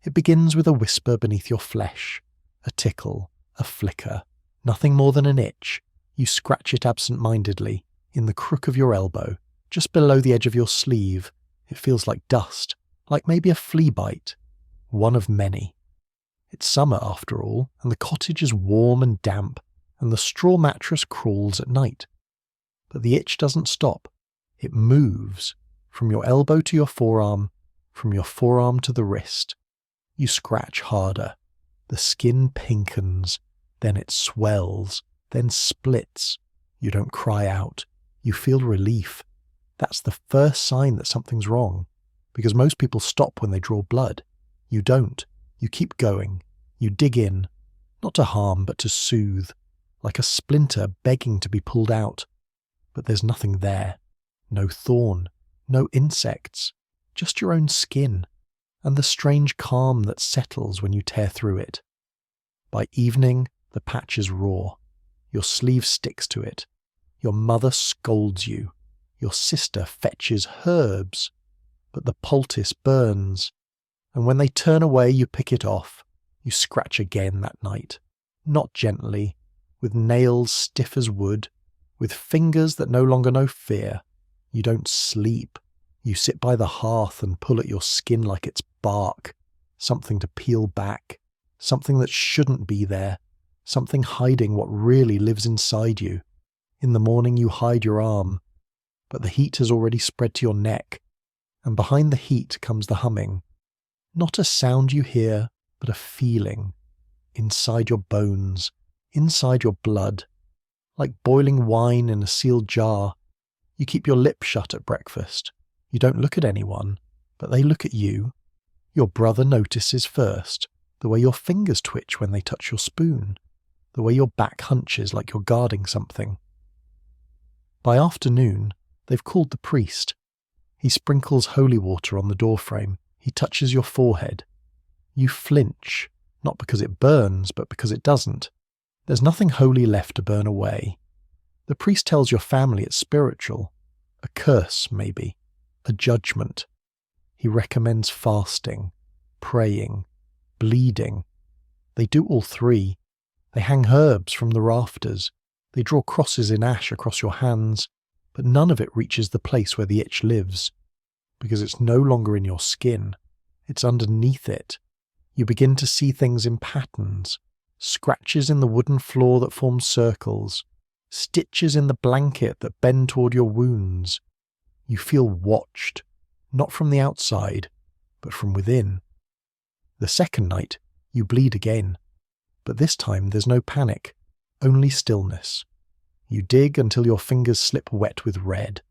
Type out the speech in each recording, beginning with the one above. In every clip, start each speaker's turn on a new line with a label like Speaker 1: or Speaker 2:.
Speaker 1: It begins with a whisper beneath your flesh, a tickle, a flicker, nothing more than an itch. You scratch it absent-mindedly, in the crook of your elbow, just below the edge of your sleeve. It feels like dust, like maybe a flea bite. One of many. It's summer after all, and the cottage is warm and damp, and the straw mattress crawls at night. But the itch doesn't stop. It moves, from your elbow to your forearm, from your forearm to the wrist. You scratch harder. The skin pinkens, then it swells, then splits. You don't cry out. You feel relief. That's the first sign that something's wrong, because most people stop when they draw blood. You don't. You keep going. You dig in, not to harm but to soothe, like a splinter begging to be pulled out. But there's nothing there. No thorn, no insects, just your own skin, and the strange calm that settles when you tear through it. By evening, the patch is raw. Your sleeve sticks to it. Your mother scolds you. Your sister fetches herbs. But the poultice burns. And when they turn away, you pick it off. You scratch again that night. Not gently, with nails stiff as wood, with fingers that no longer know fear. You don't sleep. You sit by the hearth and pull at your skin like it's bark, something to peel back, something that shouldn't be there, something hiding what really lives inside you. In the morning you hide your arm, but the heat has already spread to your neck, and behind the heat comes the humming. Not a sound you hear, but a feeling, inside your bones, inside your blood, like boiling wine in a sealed jar. You keep your lips shut at breakfast. You don't look at anyone, but they look at you. Your brother notices first, the way your fingers twitch when they touch your spoon, the way your back hunches like you're guarding something. By afternoon, they've called the priest. He sprinkles holy water on the doorframe. He touches your forehead. You flinch, not because it burns, but because it doesn't. There's nothing holy left to burn away. The priest tells your family it's spiritual. A curse, maybe. A judgment. He recommends fasting, praying, bleeding. They do all three. They hang herbs from the rafters. They draw crosses in ash across your hands, but none of it reaches the place where the itch lives, because it's no longer in your skin. It's underneath it. You begin to see things in patterns, scratches in the wooden floor that form circles, stitches in the blanket that bend toward your wounds. You feel watched, not from the outside, but from within. The second night, you bleed again, but this time there's no panic, only stillness. You dig until your fingers slip wet with red,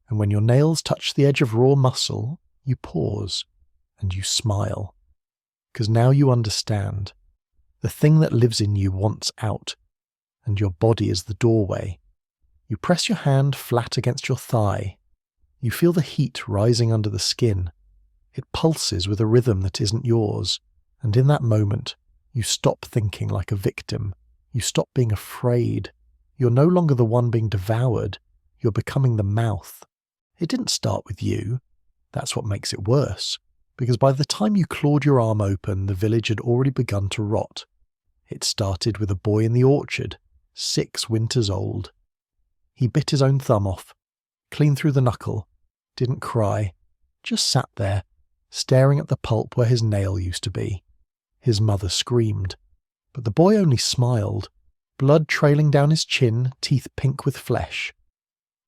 Speaker 1: and when your nails touch the edge of raw muscle, you pause, and you smile. Because now you understand. The thing that lives in you wants out, and your body is the doorway. You press your hand flat against your thigh. You feel the heat rising under the skin. It pulses with a rhythm that isn't yours, and in that moment, you stop thinking like a victim. You stop being afraid. You're no longer the one being devoured. You're becoming the mouth. It didn't start with you. That's what makes it worse, because by the time you clawed your arm open, the village had already begun to rot. It started with a boy in the orchard, 6 winters old. He bit his own thumb off, clean through the knuckle, didn't cry, just sat there, staring at the pulp where his nail used to be. His mother screamed, but the boy only smiled, blood trailing down his chin, teeth pink with flesh.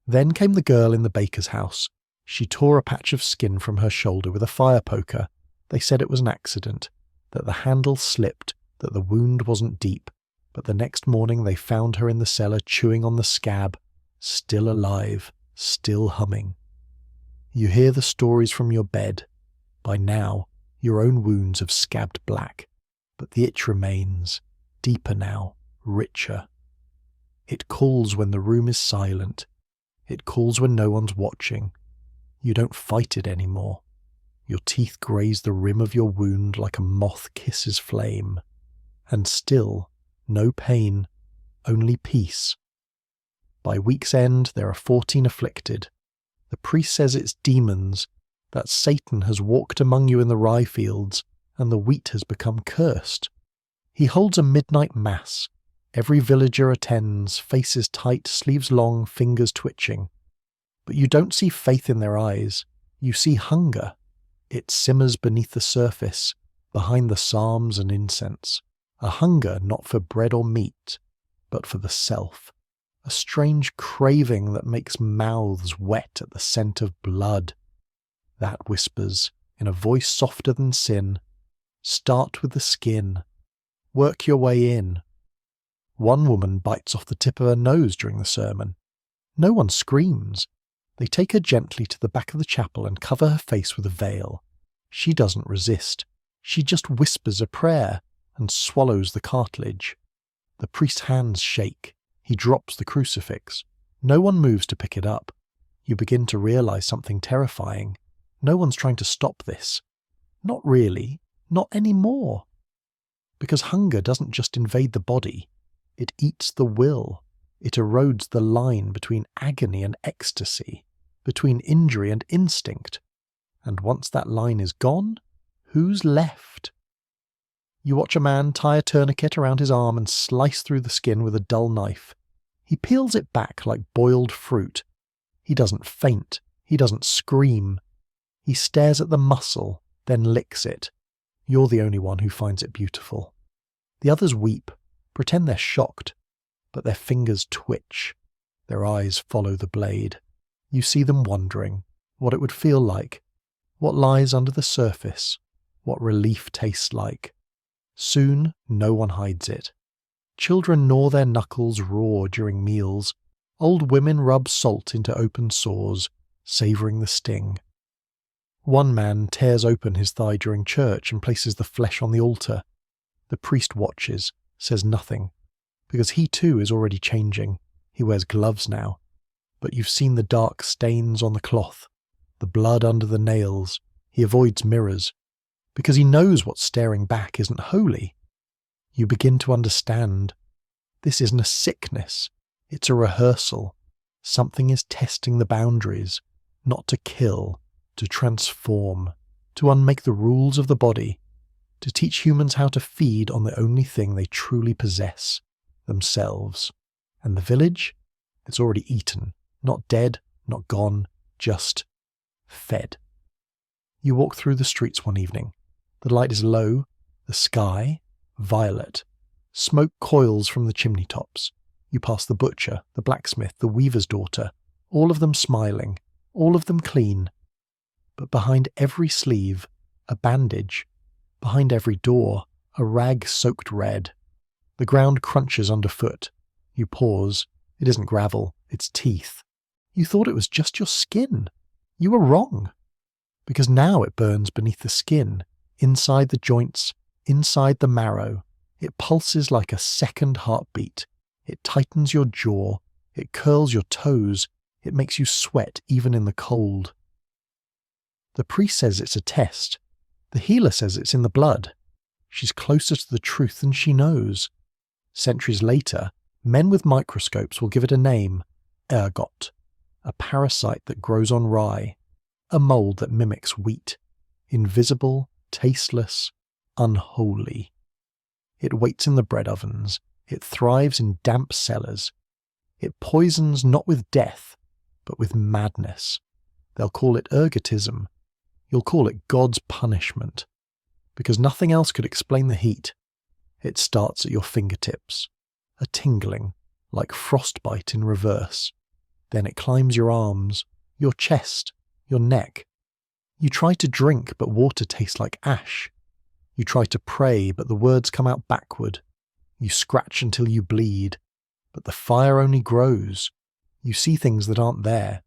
Speaker 1: Then came the girl in the baker's house. She tore a patch of skin from her shoulder with a fire poker. They said it was an accident, that the handle slipped, that the wound wasn't deep, but the next morning they found her in the cellar chewing on the scab, still alive, still humming. You hear the stories from your bed. By now, your own wounds have scabbed black, but the itch remains, deeper now, richer. It calls when the room is silent. It calls when no one's watching. You don't fight it anymore. Your teeth graze the rim of your wound like a moth kisses flame. And still, no pain, only peace. By week's end, there are 14 afflicted. The priest says it's demons, that Satan has walked among you in the rye fields, and the wheat has become cursed. He holds a midnight mass. Every villager attends, faces tight, sleeves long, fingers twitching. But you don't see faith in their eyes. You see hunger. It simmers beneath the surface, behind the psalms and incense. A hunger not for bread or meat, but for the self. A strange craving that makes mouths wet at the scent of blood. That whispers, in a voice softer than sin, "Start with the skin. Work your way in." One woman bites off the tip of her nose during the sermon. No one screams. They take her gently to the back of the chapel and cover her face with a veil. She doesn't resist. She just whispers a prayer and swallows the cartilage. The priest's hands shake. He drops the crucifix. No one moves to pick it up. You begin to realize something terrifying. No one's trying to stop this. Not really. Not anymore. Because hunger doesn't just invade the body. It eats the will. It erodes the line between agony and ecstasy, between injury and instinct. And once that line is gone, who's left? You watch a man tie a tourniquet around his arm and slice through the skin with a dull knife. He peels it back like boiled fruit. He doesn't faint. He doesn't scream. He stares at the muscle, then licks it. You're the only one who finds it beautiful. The others weep, pretend they're shocked, but their fingers twitch. Their eyes follow the blade. You see them wondering what it would feel like, what lies under the surface, what relief tastes like. Soon, no one hides it. Children gnaw their knuckles raw during meals. Old women rub salt into open sores, savouring the sting. One man tears open his thigh during church and places the flesh on the altar. The priest watches, says nothing, because he too is already changing. He wears gloves now. But you've seen the dark stains on the cloth, the blood under the nails. He avoids mirrors, because he knows what staring back isn't holy. You begin to understand. This isn't a sickness. It's a rehearsal. Something is testing the boundaries, not to kill, to transform, to unmake the rules of the body, to teach humans how to feed on the only thing they truly possess, themselves. And the village? It's already eaten. Not dead, not gone, just fed. You walk through the streets one evening. The light is low, the sky, violet. Smoke coils from the chimney tops. You pass the butcher, the blacksmith, the weaver's daughter, all of them smiling, all of them clean. But behind every sleeve, a bandage. Behind every door, a rag soaked red. The ground crunches underfoot. You pause. It isn't gravel, it's teeth. You thought it was just your skin. You were wrong. Because now it burns beneath the skin, inside the joints, inside the marrow. It pulses like a second heartbeat. It tightens your jaw. It curls your toes. It makes you sweat even in the cold. The priest says it's a test. The healer says it's in the blood. She's closer to the truth than she knows. Centuries later, men with microscopes will give it a name, ergot, a parasite that grows on rye, a mould that mimics wheat, invisible, tasteless, unholy. It waits in the bread ovens. It thrives in damp cellars. It poisons not with death, but with madness. They'll call it ergotism. You'll call it God's punishment. Because nothing else could explain the heat. It starts at your fingertips, a tingling, like frostbite in reverse. Then it climbs your arms, your chest, your neck. You try to drink, but water tastes like ash. You try to pray, but the words come out backward. You scratch until you bleed, but the fire only grows. You see things that aren't there.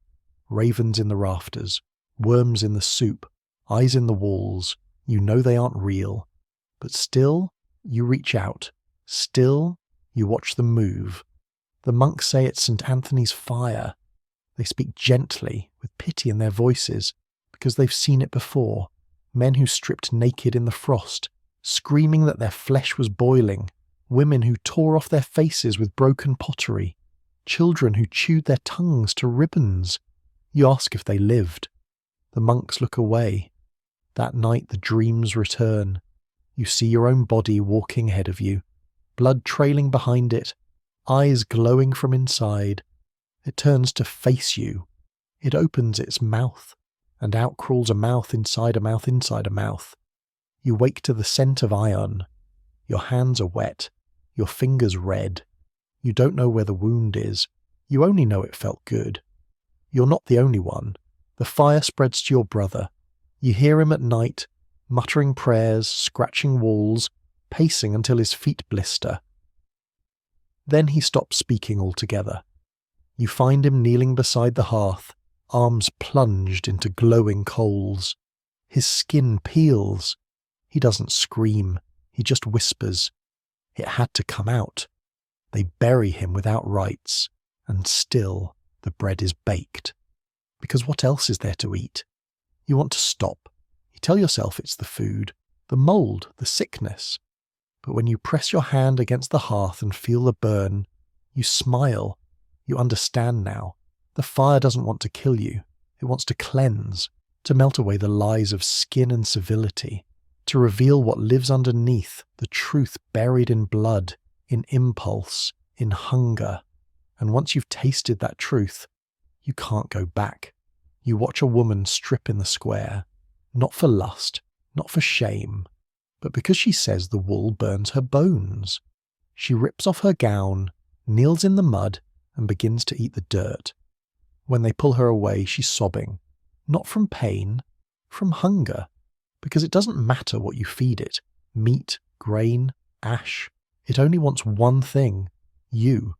Speaker 1: Ravens in the rafters, worms in the soup, eyes in the walls. You know they aren't real. But still, you reach out. Still, you watch them move. The monks say it's St. Anthony's fire. They speak gently, with pity in their voices, because they've seen it before. Men who stripped naked in the frost, screaming that their flesh was boiling. Women who tore off their faces with broken pottery. Children who chewed their tongues to ribbons. You ask if they lived. The monks look away. That night the dreams return. You see your own body walking ahead of you, blood trailing behind it, eyes glowing from inside. It turns to face you. It opens its mouth, and out crawls a mouth inside a mouth inside a mouth. You wake to the scent of iron. Your hands are wet, your fingers red. You don't know where the wound is. You only know it felt good. You're not the only one. The fire spreads to your brother. You hear him at night, muttering prayers, scratching walls, pacing until his feet blister. Then he stops speaking altogether. You find him kneeling beside the hearth, arms plunged into glowing coals. His skin peels. He doesn't scream. He just whispers. It had to come out. They bury him without rites, and still the bread is baked. Because what else is there to eat? You want to stop. You tell yourself it's the food, the mould, the sickness. But when you press your hand against the hearth and feel the burn, you smile. You understand now. The fire doesn't want to kill you. It wants to cleanse, to melt away the lies of skin and civility, to reveal what lives underneath, the truth buried in blood, in impulse, in hunger. And once you've tasted that truth, you can't go back. You watch a woman strip in the square, not for lust, not for shame, but because she says the wool burns her bones. She rips off her gown, kneels in the mud, and begins to eat the dirt. When they pull her away, she's sobbing, not from pain, from hunger, because it doesn't matter what you feed it, meat, grain, ash. It only wants one thing, you.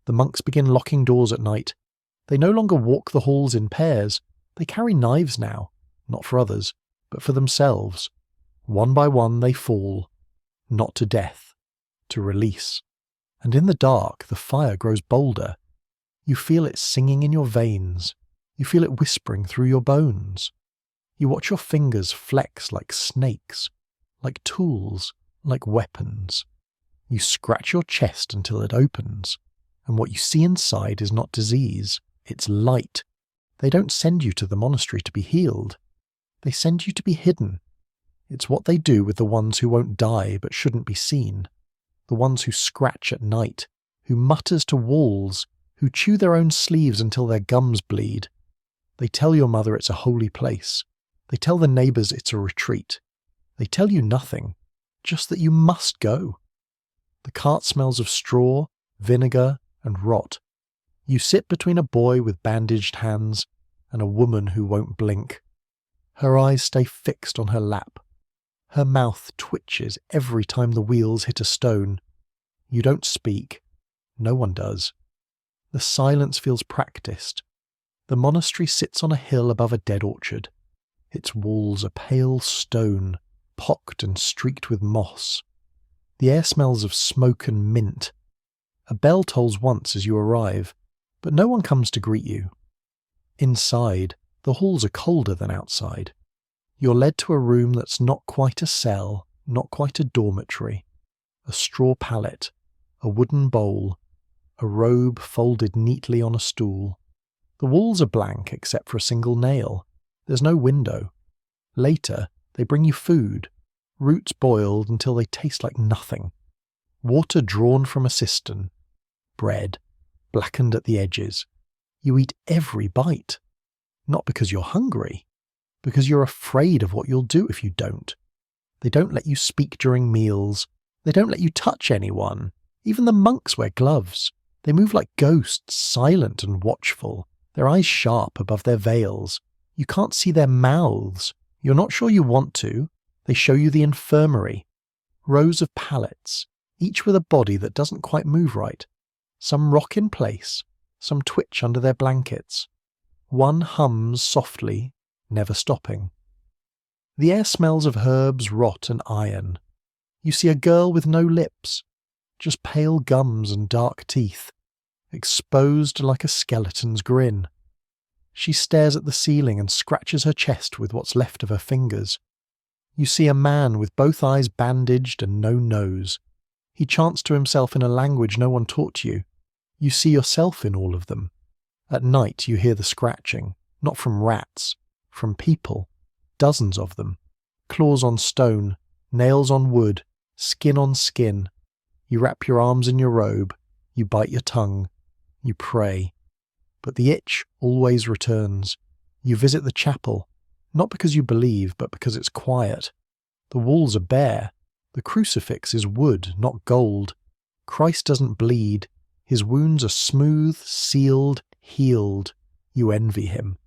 Speaker 1: The monks begin locking doors at night. They no longer walk the halls in pairs. They carry knives now, not for others, but for themselves. One by one they fall, not to death, to release. And in the dark, the fire grows bolder. You feel it singing in your veins. You feel it whispering through your bones. You watch your fingers flex like snakes, like tools, like weapons. You scratch your chest until it opens, and what you see inside is not disease, it's light. They don't send you to the monastery to be healed. They send you to be hidden. It's what they do with the ones who won't die but shouldn't be seen, the ones who scratch at night, who mutters to walls, who chew their own sleeves until their gums bleed. They tell your mother it's a holy place. They tell the neighbours it's a retreat. They tell you nothing, just that you must go. The cart smells of straw, vinegar, and rot. You sit between a boy with bandaged hands and a woman who won't blink. Her eyes stay fixed on her lap. Her mouth twitches every time the wheels hit a stone. You don't speak. No one does. The silence feels practiced. The monastery sits on a hill above a dead orchard. Its walls are pale stone, pocked and streaked with moss. The air smells of smoke and mint. A bell tolls once as you arrive, but no one comes to greet you. Inside, the halls are colder than outside. You're led to a room that's not quite a cell, not quite a dormitory. A straw pallet, a wooden bowl, a robe folded neatly on a stool. The walls are blank except for a single nail. There's no window. Later, they bring you food, roots boiled until they taste like nothing, water drawn from a cistern, bread, blackened at the edges. You eat every bite, not because you're hungry, because you're afraid of what you'll do if you don't. They don't let you speak during meals. They don't let you touch anyone. Even the monks wear gloves. They move like ghosts, silent and watchful, their eyes sharp above their veils. You can't see their mouths. You're not sure you want to. They show you the infirmary. Rows of pallets, each with a body that doesn't quite move right. Some rock in place, some twitch under their blankets. One hums softly, never stopping. The air smells of herbs, rot and iron. You see a girl with no lips, just pale gums and dark teeth, exposed like a skeleton's grin. She stares at the ceiling and scratches her chest with what's left of her fingers. You see a man with both eyes bandaged and no nose. He chants to himself in a language no one taught you. You see yourself in all of them. At night you hear the scratching, not from rats, from people, dozens of them, claws on stone, Nails on wood, skin on skin. You wrap your arms in your robe, you bite your tongue, you pray. But the itch always returns. You visit the chapel, not because you believe, but because it's quiet. The walls are bare. The crucifix is wood, not gold. Christ doesn't bleed. His wounds are smooth, sealed, healed. You envy him.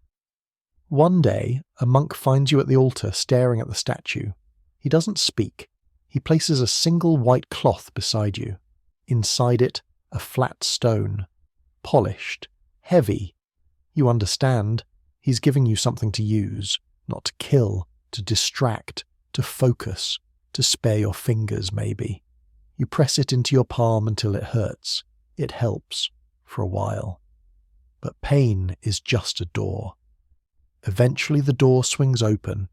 Speaker 1: One day, a monk finds you at the altar staring at the statue. He doesn't speak. He places a single white cloth beside you. Inside it, a flat stone. Polished. Heavy. You understand. He's giving you something to use, not to kill, to distract, to focus, to spare your fingers, maybe. You press it into your palm until it hurts. It helps, for a while. But pain is just a door. Eventually the door swings open,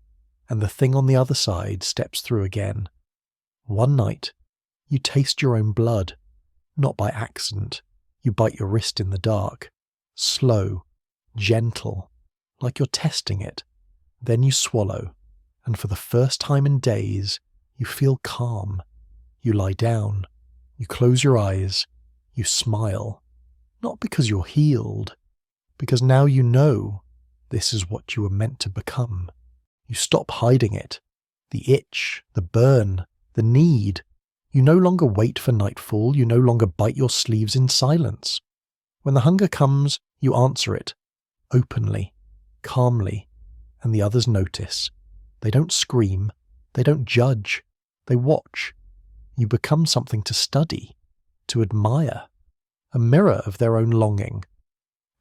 Speaker 1: and the thing on the other side steps through again. One night, you taste your own blood. Not by accident. You bite your wrist in the dark. Slow, gentle, like you're testing it. Then you swallow, and for the first time in days, you feel calm. You lie down. You close your eyes. You smile. Not because you're healed, because now you know this is what you were meant to become. You stop hiding it. The itch, the burn, the need. You no longer wait for nightfall. You no longer bite your sleeves in silence. When the hunger comes, you answer it, openly, calmly, and the others notice. They don't scream. They don't judge. They watch. You become something to study, to admire, a mirror of their own longing.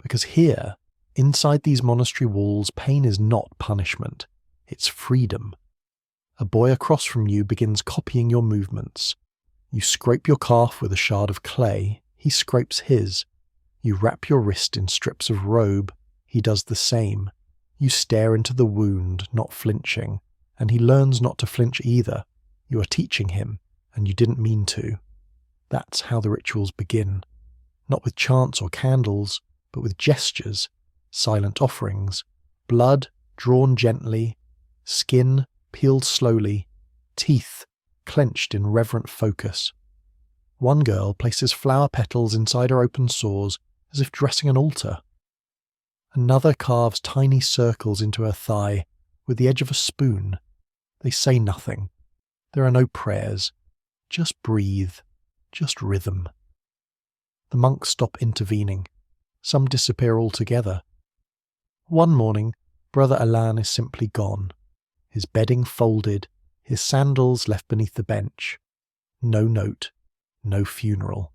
Speaker 1: Because here, inside these monastery walls, pain is not punishment. It's freedom. A boy across from you begins copying your movements. You scrape your calf with a shard of clay. He scrapes his. You wrap your wrist in strips of robe. He does the same. You stare into the wound, not flinching, and he learns not to flinch either. You are teaching him, and you didn't mean to. That's how the rituals begin. Not with chants or candles, but with gestures, silent offerings, blood drawn gently, skin peeled slowly, teeth clenched in reverent focus. One girl places flower petals inside her open sores as if dressing an altar. Another carves tiny circles into her thigh with the edge of a spoon. They say nothing. There are no prayers. Just breathe. Just rhythm. The monks stop intervening. Some disappear altogether. One morning, Brother Alain is simply gone. His bedding folded, his sandals left beneath the bench. No note, no funeral.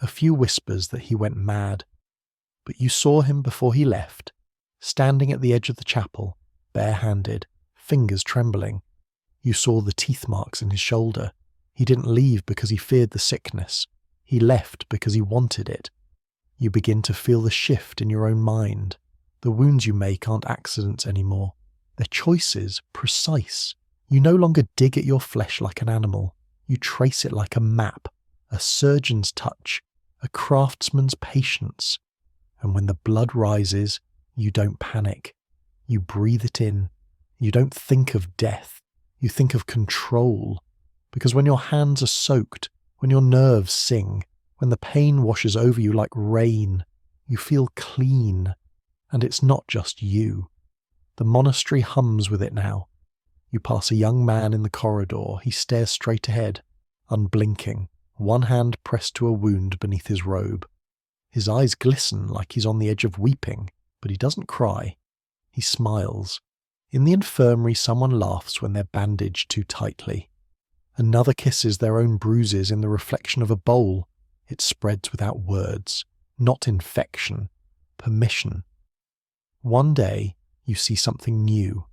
Speaker 1: A few whispers that he went mad. But you saw him before he left, standing at the edge of the chapel, bare-handed, fingers trembling. You saw the teeth marks in his shoulder. He didn't leave because he feared the sickness. He left because he wanted it. You begin to feel the shift in your own mind. The wounds you make aren't accidents anymore. They're choices, precise. You no longer dig at your flesh like an animal. You trace it like a map, a surgeon's touch, a craftsman's patience. And when the blood rises, you don't panic. You breathe it in. You don't think of death. You think of control. Because when your hands are soaked, when your nerves sing, when the pain washes over you like rain, you feel clean. And it's not just you. The monastery hums with it now. You pass a young man in the corridor. He stares straight ahead, unblinking, one hand pressed to a wound beneath his robe. His eyes glisten like he's on the edge of weeping, but he doesn't cry. He smiles. In the infirmary, someone laughs when they're bandaged too tightly. Another kisses their own bruises in the reflection of a bowl. It spreads without words, not infection, permission. One day, you see something new.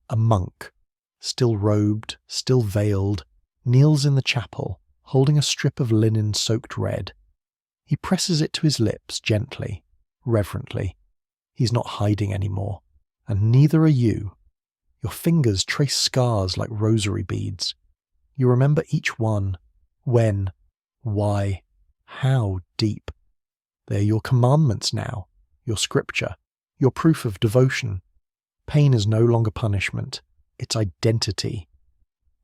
Speaker 1: A monk, still robed, still veiled, kneels in the chapel, holding a strip of linen soaked red. He presses it to his lips gently, reverently. He's not hiding anymore, and neither are you. Your fingers trace scars like rosary beads. You remember each one, when, why, how deep. They're your commandments now, your scripture, your proof of devotion. Pain is no longer punishment, it's identity.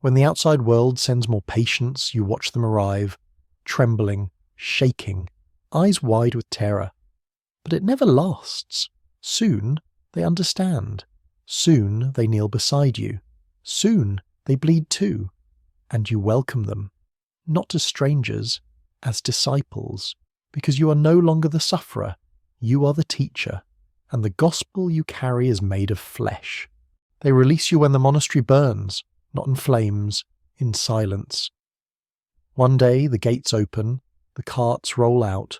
Speaker 1: When the outside world sends more patients, you watch them arrive, trembling, shaking, eyes wide with terror. But it never lasts. Soon, they understand. Soon, they kneel beside you. Soon, they bleed too. And you welcome them, not as strangers, as disciples, because you are no longer the sufferer, you are the teacher, and the gospel you carry is made of flesh. They release you when the monastery burns, not in flames, in silence. One day the gates open, the carts roll out,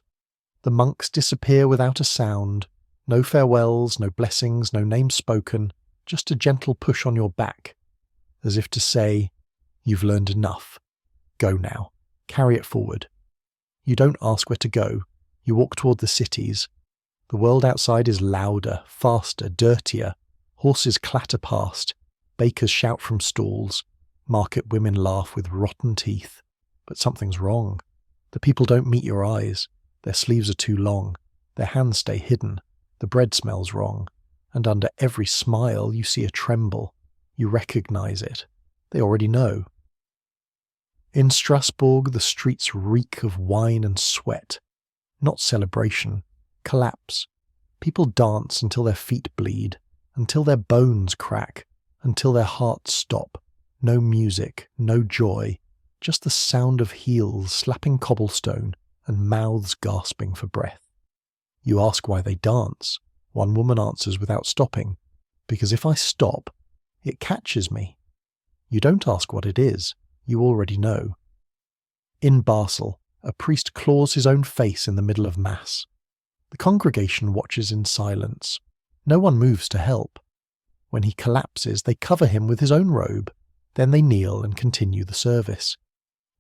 Speaker 1: the monks disappear without a sound, no farewells, no blessings, no names spoken, just a gentle push on your back, as if to say, "You've learned enough. Go now. Carry it forward." You don't ask where to go. You walk toward the cities. The world outside is louder, faster, dirtier. Horses clatter past. Bakers shout from stalls. Market women laugh with rotten teeth. But something's wrong. The people don't meet your eyes. Their sleeves are too long. Their hands stay hidden. The bread smells wrong. And under every smile you see a tremble. You recognize it. They already know. In Strasbourg, the streets reek of wine and sweat. Not celebration. Collapse. People dance until their feet bleed, until their bones crack, until their hearts stop. No music, no joy, just the sound of heels slapping cobblestone and mouths gasping for breath. You ask why they dance. One woman answers without stopping, "Because if I stop, it catches me." You don't ask what it is. You already know. In Basel, a priest claws his own face in the middle of Mass. The congregation watches in silence. No one moves to help. When he collapses, they cover him with his own robe. Then they kneel and continue the service.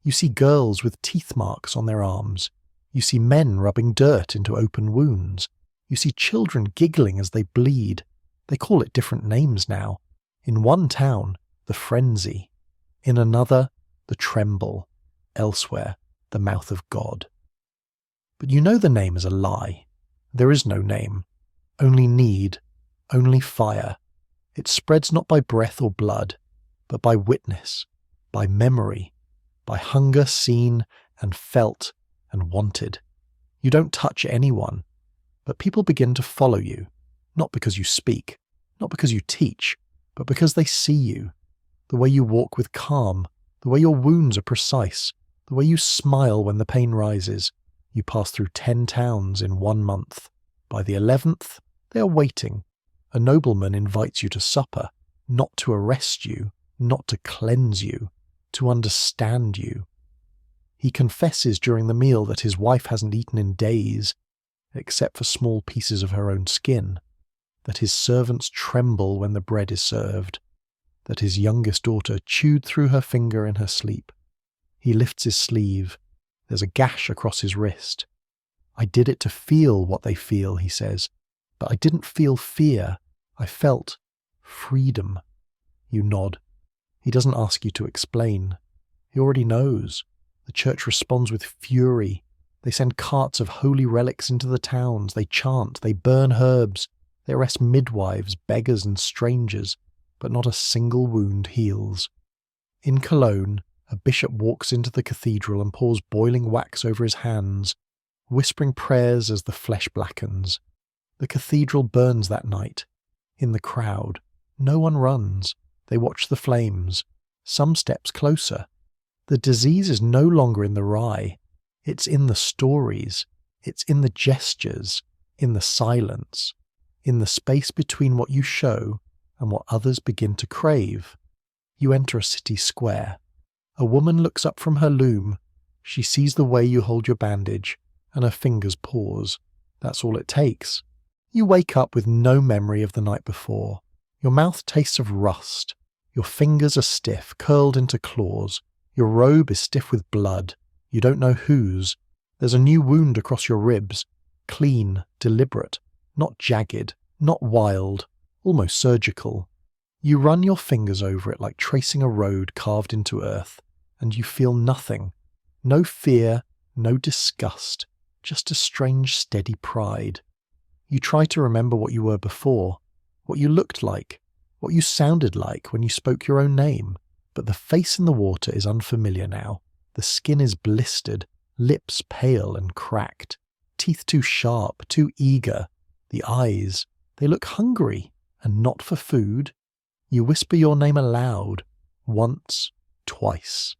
Speaker 1: You see girls with teeth marks on their arms. You see men rubbing dirt into open wounds. You see children giggling as they bleed. They call it different names now. In one town, the frenzy. In another, the tremble. Elsewhere, the mouth of God. But you know the name is a lie. There is no name. Only need. Only fire. It spreads not by breath or blood, but by witness, by memory, by hunger seen and felt and wanted. You don't touch anyone, but people begin to follow you, not because you speak, not because you teach, but because they see you. The way you walk with calm, the way your wounds are precise, the way you smile when the pain rises. You pass through 10 towns in 1 month. By the 11th, they are waiting. A nobleman invites you to supper, not to arrest you, not to cleanse you, to understand you. He confesses during the meal that his wife hasn't eaten in days, except for small pieces of her own skin, that his servants tremble when the bread is served, that his youngest daughter chewed through her finger in her sleep. He lifts his sleeve. There's a gash across his wrist. "I did it to feel what they feel," he says, "but I didn't feel fear. I felt freedom." You nod. He doesn't ask you to explain. He already knows. The church responds with fury. They send carts of holy relics into the towns. They chant. They burn herbs. They arrest midwives, beggars and strangers, but not a single wound heals. In Cologne, a bishop walks into the cathedral and pours boiling wax over his hands, whispering prayers as the flesh blackens. The cathedral burns that night. In the crowd, no one runs. They watch the flames. Some steps closer. The disease is no longer in the rye. It's in the stories. It's in the gestures, in the silence, in the space between what you show and what others begin to crave. You enter a city square. A woman looks up from her loom. She sees the way you hold your bandage, and her fingers pause. That's all it takes. You wake up with no memory of the night before. Your mouth tastes of rust. Your fingers are stiff, curled into claws. Your robe is stiff with blood. You don't know whose. There's a new wound across your ribs. Clean, deliberate, not jagged, not wild, almost surgical. You run your fingers over it like tracing a road carved into earth, and you feel nothing. No fear, no disgust, just a strange, steady pride. You try to remember what you were before, what you looked like, what you sounded like when you spoke your own name, But the face in the water is unfamiliar now. The skin is blistered, lips pale and cracked, teeth too sharp, too eager. The eyes, they look hungry, and not for food. You whisper your name aloud, once, twice.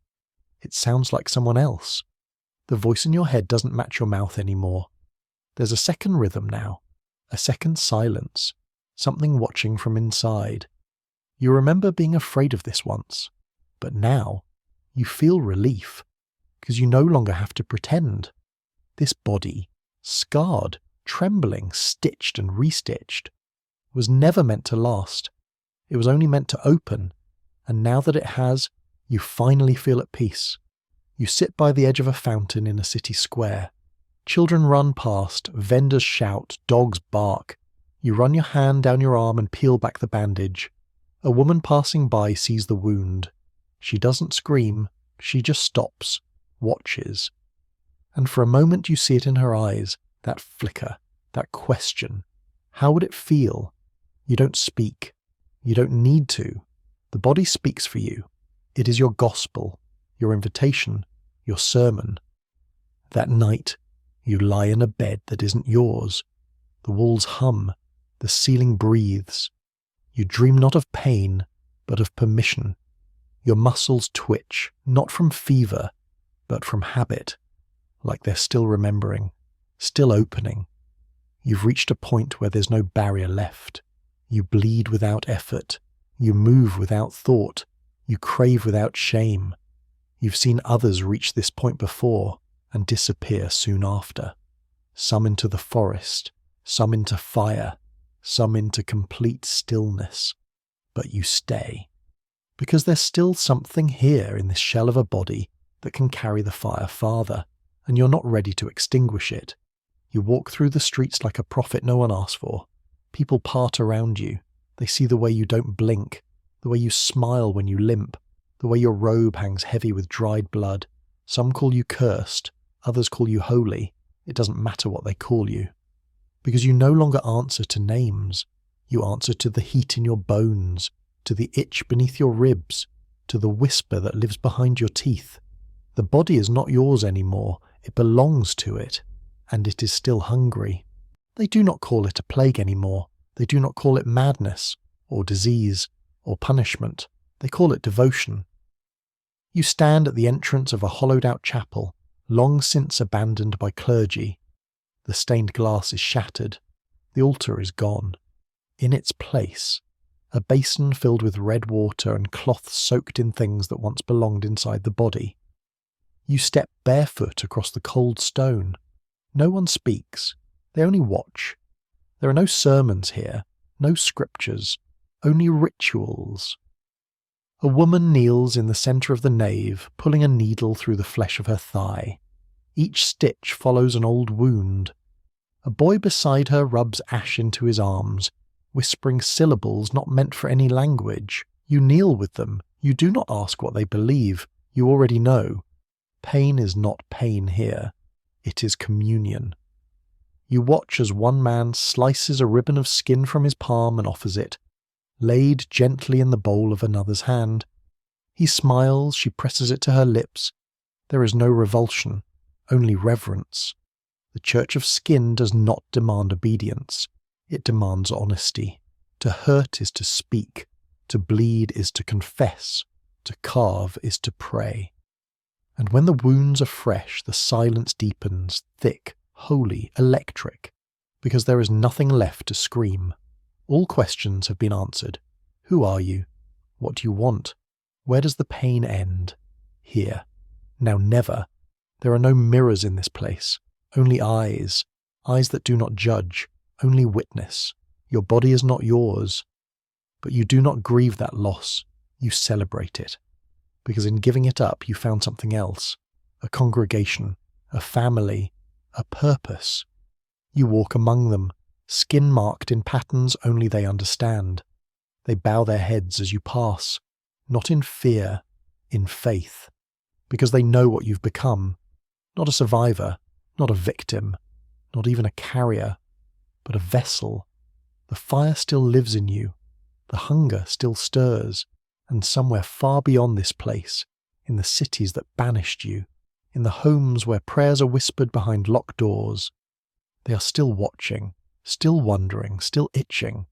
Speaker 1: It sounds like someone else. The voice in your head doesn't match your mouth anymore. There's a second rhythm now, a second silence, something watching from inside. You remember being afraid of this once, but now you feel relief, because you no longer have to pretend. This body, scarred, trembling, stitched and restitched, was never meant to last. It was only meant to open, and now that it has, you finally feel at peace. You sit by the edge of a fountain in a city square. Children run past, vendors shout, dogs bark. You run your hand down your arm and peel back the bandage. A woman passing by sees the wound. She doesn't scream, she just stops, watches. And for a moment you see it in her eyes, that flicker, that question. How would it feel? You don't speak. You don't need to. The body speaks for you. It is your gospel, your invitation, your sermon. That night, you lie in a bed that isn't yours. The walls hum, the ceiling breathes. You dream not of pain, but of permission. Your muscles twitch, not from fever, but from habit, like they're still remembering, still opening. You've reached a point where there's no barrier left. You bleed without effort. You move without thought. You crave without shame. You've seen others reach this point before and disappear soon after. Some into the forest, some into fire, some into complete stillness. But you stay. Because there's still something here in this shell of a body that can carry the fire farther, and you're not ready to extinguish it. You walk through the streets like a prophet no one asked for. People part around you. They see the way you don't blink, the way you smile when you limp, the way your robe hangs heavy with dried blood. Some call you cursed, others call you holy. It doesn't matter what they call you. Because you no longer answer to names. You answer to the heat in your bones, to the itch beneath your ribs, to the whisper that lives behind your teeth. The body is not yours anymore. It belongs to it, and it is still hungry. They do not call it a plague anymore. They do not call it madness, or disease, or punishment. They call it devotion. You stand at the entrance of a hollowed-out chapel, long since abandoned by clergy. The stained glass is shattered. The altar is gone. In its place, a basin filled with red water and cloth soaked in things that once belonged inside the body. You step barefoot across the cold stone. No one speaks. They only watch. There are no sermons here, no scriptures, only rituals. A woman kneels in the centre of the nave, pulling a needle through the flesh of her thigh. Each stitch follows an old wound. A boy beside her rubs ash into his arms, whispering syllables not meant for any language. You kneel with them. You do not ask what they believe. You already know. Pain is not pain here. It is communion. You watch as one man slices a ribbon of skin from his palm and offers it, laid gently in the bowl of another's hand. He smiles, she presses it to her lips. There is no revulsion, only reverence. The church of skin does not demand obedience. It demands honesty. To hurt is to speak. To bleed is to confess. To carve is to pray. And when the wounds are fresh, the silence deepens, thick, holy, electric, because there is nothing left to scream. All questions have been answered. Who are you? What do you want? Where does the pain end? Here. Now never. There are no mirrors in this place. Only eyes. Eyes that do not judge. Only witness. Your body is not yours. But you do not grieve that loss. You celebrate it. Because in giving it up, you found something else. A congregation. A family. A purpose. You walk among them, skin marked in patterns only they understand. They bow their heads as you pass, not in fear, in faith, because they know what you've become. Not a survivor, not a victim, not even a carrier, but a vessel. The fire still lives in you. The hunger still stirs. And somewhere far beyond this place, in the cities that banished you, in the homes where prayers are whispered behind locked doors, they are still watching, still wondering, still itching,